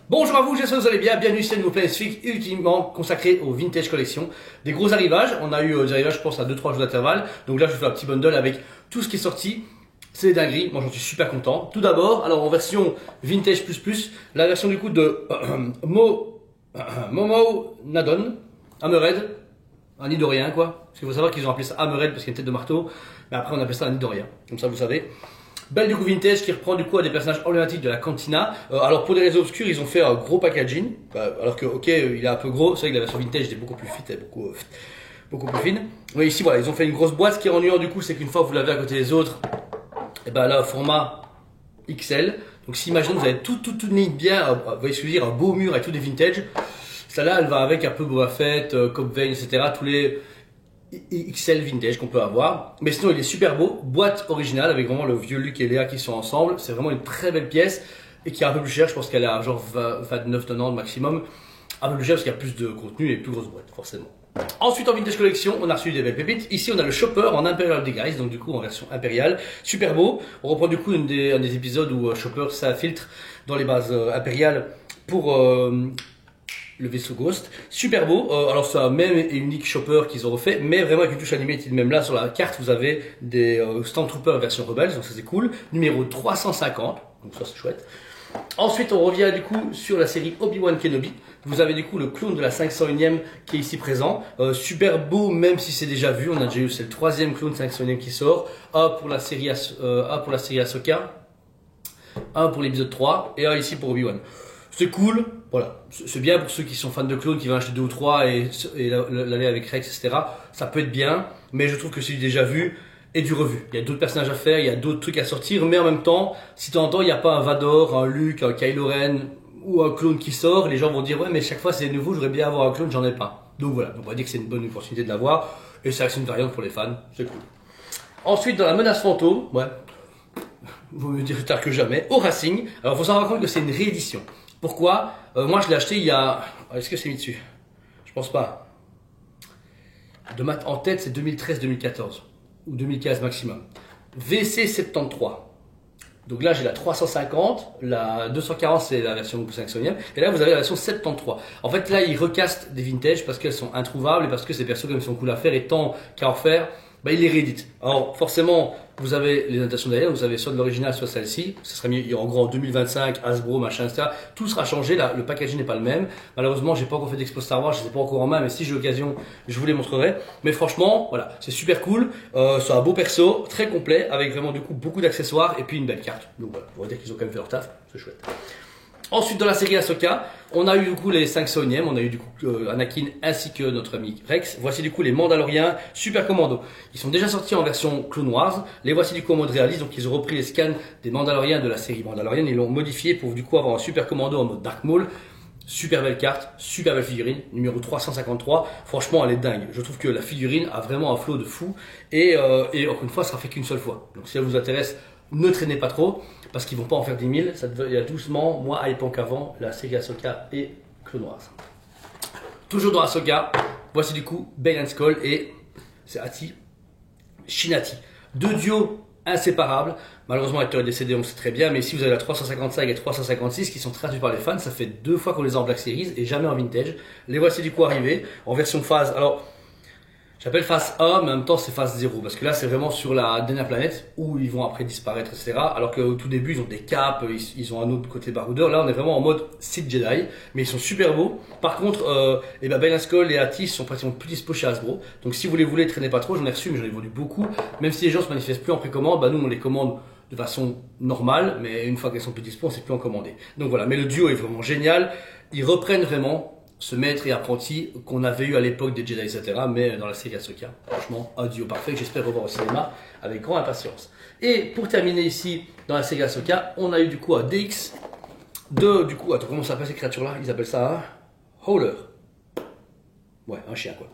Bonjour à vous, j'espère que vous allez bien, bienvenue sur une nouveau Planespheric ultimement consacré au Vintage Collection. Des gros arrivages, on a eu des arrivages je pense à 2-3 jours d'intervalle, donc là je fais un petit bundle avec tout ce qui est sorti, c'est des dingueries, moi j'en suis super content. Tout d'abord, alors en version Vintage++, la version du coup de Momo Nadon, Hammerhead, un Nidorien quoi, parce qu'il faut savoir qu'ils ont appelé ça Hammerhead parce qu'il y a une tête de marteau, mais après on appelle ça un Nidorien, comme ça vous savez. Belle du coup vintage qui reprend du coup à des personnages emblématiques de la cantina. Alors pour des raisons obscures ils ont fait un gros packaging, alors que ok il est un peu gros, c'est vrai que la version vintage était beaucoup plus fit, beaucoup plus fine. Mais ici voilà ils ont fait une grosse boîte. Ce qui est ennuyant du coup c'est qu'une fois que vous l'avez à côté des autres, et ben là format XL. Donc si imaginez vous avez tout ligne bien, vous voyez ce que je veux dire, un beau mur avec tout des vintage. Celle-là elle va avec un peu Boba Fett, Cobb Vanth, etc. Tous les XL vintage qu'on peut avoir, mais sinon il est super beau, boîte originale avec vraiment le vieux Luke et Léa qui sont ensemble, c'est vraiment une très belle pièce et qui est un peu plus chère, je pense qu'elle est à genre 29,90 maximum, un peu plus cher parce qu'il y a plus de contenu et plus grosse boîte forcément. Ensuite en vintage collection on a reçu des belles pépites, ici on a le shopper en Imperial Disguise, donc du coup en version impériale, super beau, on reprend du coup un des épisodes où shopper s'infiltre dans les bases impériales pour le vaisseau Ghost, super beau. Alors c'est un même et unique shopper qu'ils ont refait, mais vraiment avec une touche animated. Même là sur la carte vous avez des Stormtroopers version rebelle, donc ça c'est cool. Numéro 350, donc ça c'est chouette. Ensuite on revient du coup sur la série Obi-Wan Kenobi. Vous avez du coup le clone de la 501ème qui est ici présent. Super beau même si c'est déjà vu, on a déjà eu, c'est le troisième clone 501ème qui sort. Un pour la série Ahsoka, un pour l'épisode 3 et un ici pour Obi-Wan. C'est cool, voilà, c'est bien pour ceux qui sont fans de clones, qui vont acheter 2 ou 3 et l'aller avec Rex, etc. Ça peut être bien, mais je trouve que c'est du déjà vu et du revu. Il y a d'autres personnages à faire, il y a d'autres trucs à sortir, mais en même temps, si de temps en temps il n'y a pas un Vador, un Luke, un Kylo Ren ou un clone qui sort, les gens vont dire ouais mais chaque fois c'est nouveau, j'aurais bien avoir un clone, j'en ai pas. Donc voilà, on va dire que c'est une bonne opportunité de l'avoir, et ça reste une variante pour les fans, c'est cool. Ensuite dans la menace fantôme, ouais, vaut mieux dire tard que jamais, au Racing, alors faut s'en rendre compte que c'est une réédition. Pourquoi moi je l'ai acheté il y a... Est-ce que c'est mis dessus? Je pense pas. De maths en tête c'est 2013-2014. Ou 2015 maximum. VC 73. Donc là j'ai la 350. La 240 c'est la version 500ème. Et là vous avez la version 73. En fait là ils recastent des vintage parce qu'elles sont introuvables et parce que ces persos comme ils sont cool à faire et tant qu'à en refaire. Bah, il les réédite. Alors forcément, vous avez les notations derrière, vous avez soit de l'original, soit celle-ci. Ce sera mis en gros en 2025, Hasbro, machin, etc. Tout sera changé. Là, le packaging n'est pas le même. Malheureusement, j'ai pas encore fait d'expo Star Wars, je les ai pas encore en main, mais si j'ai l'occasion, je vous les montrerai. Mais franchement, voilà, c'est super cool. C'est un beau perso, très complet, avec vraiment du coup beaucoup d'accessoires et puis une belle carte. Donc voilà, on va dire qu'ils ont quand même fait leur taf, c'est chouette. Ensuite, dans la série Ahsoka, on a eu du coup les 501ème, on a eu du coup Anakin ainsi que notre ami Rex. Voici du coup les Mandaloriens Super Commando. Ils sont déjà sortis en version Clone Wars. Les voici du coup en mode réaliste, donc ils ont repris les scans des Mandaloriens de la série Mandalorian. Ils l'ont modifié pour du coup avoir un Super Commando en mode Dark Maul. Super belle carte, super belle figurine, numéro 353. Franchement, elle est dingue. Je trouve que la figurine a vraiment un flow de fou. Et encore une fois, ça sera fait qu'une seule fois. Donc si elle vous intéresse, ne traînez pas trop, parce qu'ils vont pas en faire 10 000, ça devient doucement, moins hypant qu'avant, la série Ahsoka et Clone Wars. Toujours dans Ahsoka, voici du coup Baylan Skoll et c'est Ati Shinati. Deux duos inséparables, malheureusement l'acteur est décédé, on sait très bien, mais ici vous avez la 355 et 356 qui sont traduits par les fans, ça fait 2 fois qu'on les a en Black Series et jamais en Vintage. Les voici du coup arrivés, en version phase, alors... J'appelle phase 1, mais en même temps c'est phase 0, parce que là c'est vraiment sur la dernière planète où ils vont après disparaître, etc. Alors qu'au tout début ils ont des capes, ils ont un autre côté baroudeur. Là on est vraiment en mode Sith Jedi, mais ils sont super beaux. Par contre, Baylan Skoll et Ati sont pratiquement plus dispo chez Hasbro. Donc si vous les voulez, traînez pas trop, j'en ai reçu, mais j'en ai vendu beaucoup. Même si les gens se manifestent plus en précommande, bah nous on les commande de façon normale, mais une fois qu'elles sont plus dispo, on sait plus en commander. Donc voilà, mais le duo est vraiment génial. Ils reprennent vraiment ce maître et apprenti qu'on avait eu à l'époque des Jedi, etc. Mais dans la série Ahsoka, franchement, un duo parfait que j'espère revoir au cinéma avec grande impatience. Et pour terminer ici, dans la série Ahsoka, on a eu du coup un DX de, du coup, attends, comment ça s'appelle ces créatures-là? Ils appellent ça un Howler. Ouais, un chien quoi.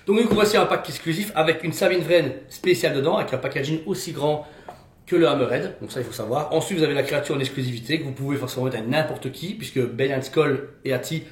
Donc du coup, voici un pack exclusif avec une Sabine Wren spéciale dedans, avec un packaging aussi grand que le Hammerhead, donc ça il faut savoir. Ensuite, vous avez la créature en exclusivité que vous pouvez forcément mettre à n'importe qui, puisque Baylan Skoll et Ati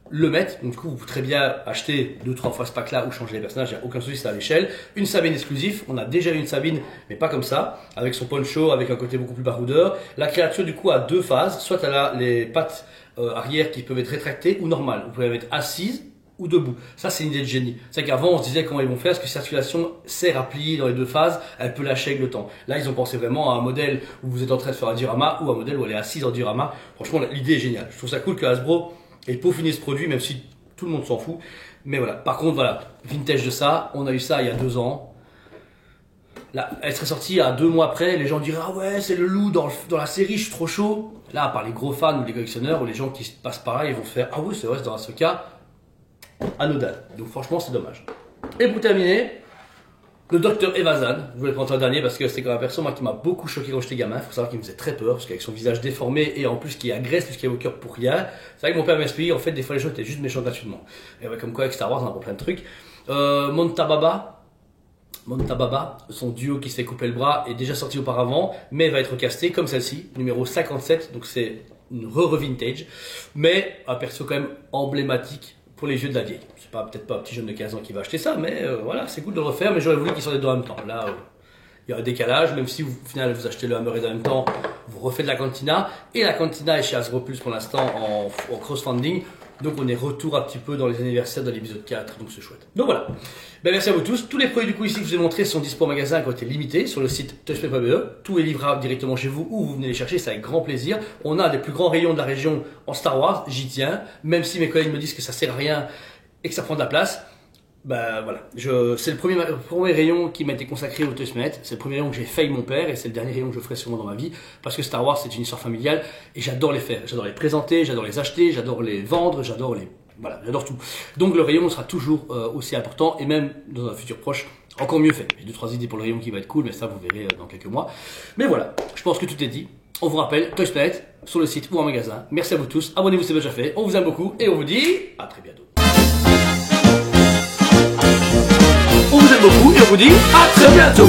le mettre. Donc du coup, vous pouvez très bien acheter 2-3 fois ce pack-là ou changer les personnages, il n'y a aucun souci, c'est à l'échelle. Une Sabine exclusive, on a déjà eu une Sabine, mais pas comme ça, avec son poncho, avec un côté beaucoup plus baroudeur. La créature du coup a 2 phases, soit elle a les pattes arrière qui peuvent être rétractées ou normales. Vous pouvez la mettre assise ou debout. Ça, c'est une idée de génie. C'est qu'avant, on se disait comment ils vont faire, parce que circulation sert à plier dans les 2 phases, elle peut lâcher avec le temps. Là, ils ont pensé vraiment à un modèle où vous êtes en train de faire un diorama ou un modèle où elle est assise en diorama. Franchement, l'idée est géniale. Je trouve ça cool que Hasbro ait peaufiné ce produit, même si tout le monde s'en fout. Mais voilà. Par contre, voilà. Vintage de ça. On a eu ça il y a 2 ans. Là, elle serait sortie à 2 mois après, les gens diraient ah ouais c'est le loup dans la série, je suis trop chaud. Là, à part les gros fans ou les collectionneurs ou les gens qui passent par là, ils vont faire ah oui c'est vrai, c'est dans ce cas anodin. Donc franchement c'est dommage. Et pour terminer, le docteur Evazan, je voulais prendre un dernier parce que c'est quand même un perso moi, qui m'a beaucoup choqué quand j'étais gamin. Il faut savoir qu'il me faisait très peur parce qu'avec son visage déformé et en plus qui agresse tout ce qui est au cœur pour rien. C'est vrai que mon père m'expliquait en fait des fois les gens étaient juste méchants gratuitement. Et ouais, comme quoi avec Star Wars on apprend plein de trucs. Montababa, son duo qui se fait couper le bras, est déjà sorti auparavant, mais va être casté comme celle-ci, numéro 57, donc c'est une re-vintage, mais un perso quand même emblématique pour les vieux de la vieille. C'est peut-être pas un petit jeune de 15 ans qui va acheter ça, mais voilà, c'est cool de le refaire, mais j'aurais voulu qu'ils sortent les deux en même temps. Là, il y a un décalage, même si au final vous achetez le Hammerhead en même temps, vous refaites la Cantina, et la Cantina est chez Hasbro Plus pour l'instant en crowdfunding. Donc on est retour un petit peu dans les anniversaires de l'épisode 4, donc c'est chouette. Donc voilà, ben, merci à vous tous. Tous les produits du coup ici que je vous ai montrés sont dispo en magasin à côté limité sur le site touchplay.be. Tout est livrable directement chez vous ou vous venez les chercher, c'est avec grand plaisir. On a les plus grands rayons de la région en Star Wars, j'y tiens. Même si mes collègues me disent que ça sert à rien et que ça prend de la place. Ben voilà, c'est le premier rayon qui m'a été consacré au Toysmith. C'est le premier rayon que j'ai failli mon père et c'est le dernier rayon que je ferai sûrement dans ma vie parce que Star Wars c'est une histoire familiale et j'adore les faire, j'adore les présenter, j'adore les acheter, j'adore les vendre, j'adore tout. Donc le rayon sera toujours aussi important et même dans un futur proche encore mieux fait. J'ai 2-3 idées pour le rayon qui va être cool, mais ça vous verrez dans quelques mois. Mais voilà, je pense que tout est dit. On vous rappelle, Toysmith sur le site ou en magasin. Merci à vous tous, abonnez-vous si c'est déjà fait. On vous aime beaucoup et on vous dit à très bientôt. On vous aime beaucoup et on vous dit à très bientôt.